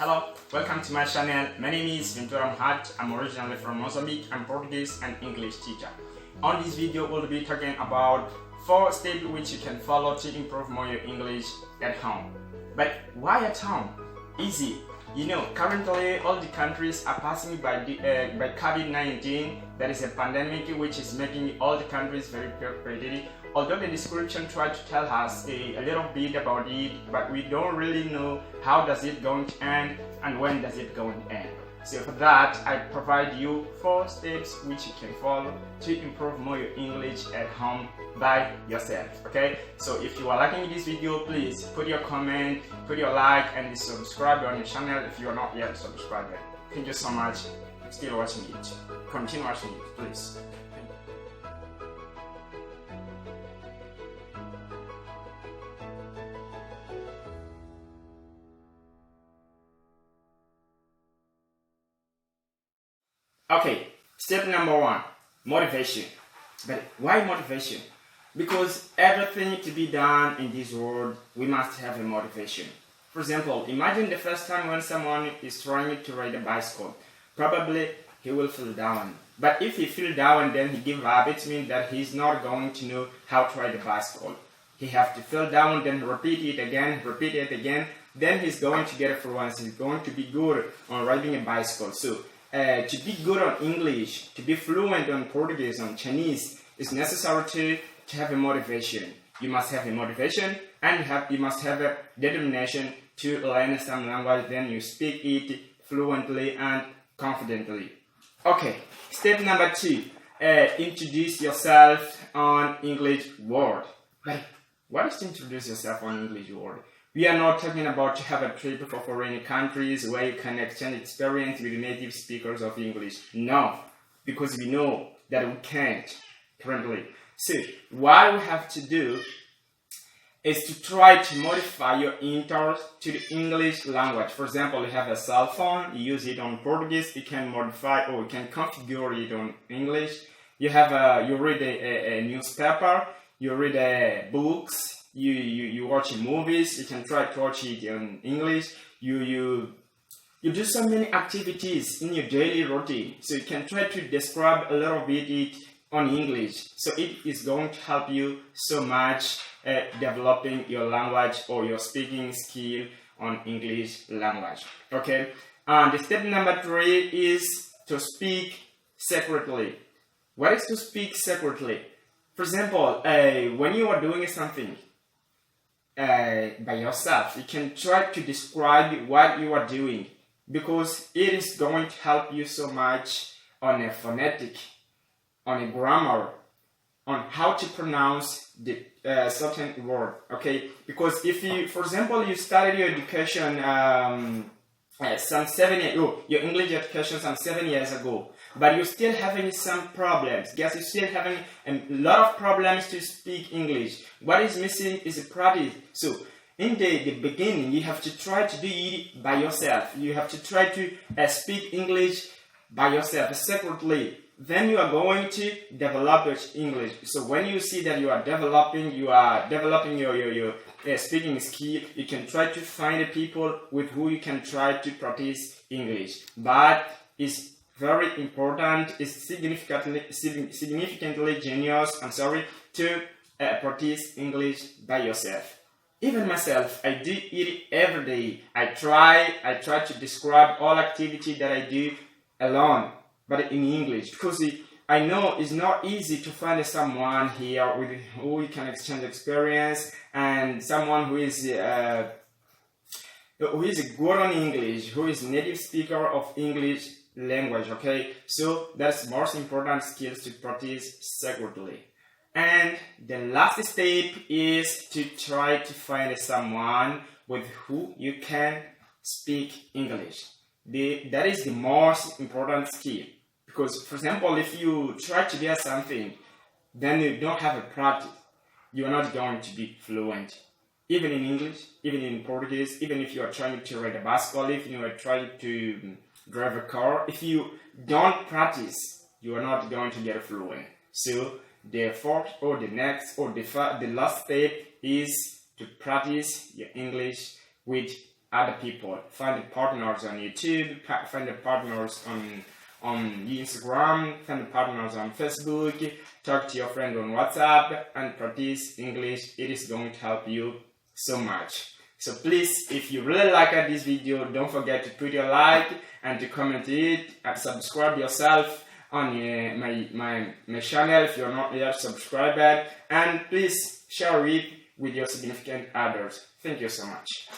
Hello, welcome to my channel. My name is Ventura Mhat. I'm originally from Mozambique. I'm Portuguese and English teacher. On this video, we'll be talking about 4 steps which you can follow to improve more your English at home. But why at home? Easy. You know, currently all the countries are passing by COVID-19. There is a pandemic which is making all the countries very competitive. Although the description tried to tell us a little bit about it, but we don't really know how does it going to end and when does it going to end. So for that, I provide you 4 steps which you can follow to improve more your English at home by yourself. Okay, so if you are liking this video, please put your comment, put your like, and subscribe on the channel if you are not yet subscribed. Thank you so much. Still watching it. Continue watching it, please. Okay, step number 1, motivation. But why motivation? Because everything to be done in this world, we must have a motivation. For example, imagine the first time when someone is trying to ride a bicycle. Probably he will feel down. But if he feels down, then he gives up. It means that he's not going to know how to ride a bicycle. He have to feel down, then repeat it again. Then he's going to get fluency. He's going to be good on riding a bicycle. So, to be good on English, to be fluent on Portuguese, on Chinese, it's necessary to have a motivation. You must have a motivation and you must have a determination to learn some language, then you speak it fluently and confidently. Okay, step number 2, introduce yourself on English word. But what is to introduce yourself on English word? We are not talking about to have a trip for foreign countries where you can exchange experience with native speakers of English. No, because we know that we can't currently. So, what we have to do is to try to modify your interest to the English language. For example, you have a cell phone, you use it on Portuguese, you can modify or you can configure it on English. You have you read a newspaper, you read books. You watch movies, you can try to watch it in English. You do so many activities in your daily routine, so you can try to describe a little bit it on English. So it is going to help you so much developing your language or your speaking skill on English language. Okay, and the step number 3 is to speak secretly. What is to speak secretly? For example, when you are doing something by yourself, you can try to describe what you are doing, because it is going to help you so much on a phonetic, on a grammar, on how to pronounce the certain word. Okay, because if you, for example, you started your education some 7 years ago, your English education some 7 years ago, but you're still having some problems. Yes, you're still having a lot of problems to speak English. What is missing is a practice. So, in the beginning, you have to try to do it by yourself. You have to try to speak English by yourself, separately. Then you are going to develop your English. So, when you see that you are developing your speaking skill, you can try to find people with who you can try to practice English. But it's very important, it's significantly genius, to practice English by yourself. Even myself, I do it every day. I try to describe all activity that I do alone, but in English, because I know it's not easy to find someone here with who you can exchange experience, and someone who is good on English, who is native speaker of English language. Okay, so that's most important skills to practice secretly. And the last step is to try to find someone with who you can speak English. That is the most important skill, because for example, if you try to do something, then you don't have a practice, you are not going to be fluent. Even in English, even in Portuguese, even if you are trying to ride a bicycle, if you are trying to drive a car, if you don't practice, you are not going to get fluent. So the fourth or the last step is to practice your English with other people. Find the partners on YouTube, find the partners on Instagram, find the partners on Facebook, talk to your friend on WhatsApp, and practice English. It is going to help you so much. So please, if you really like this video, don't forget to put your like and to comment it and subscribe yourself on my channel if you're not yet subscribed, and please share it with your significant others. Thank you so much.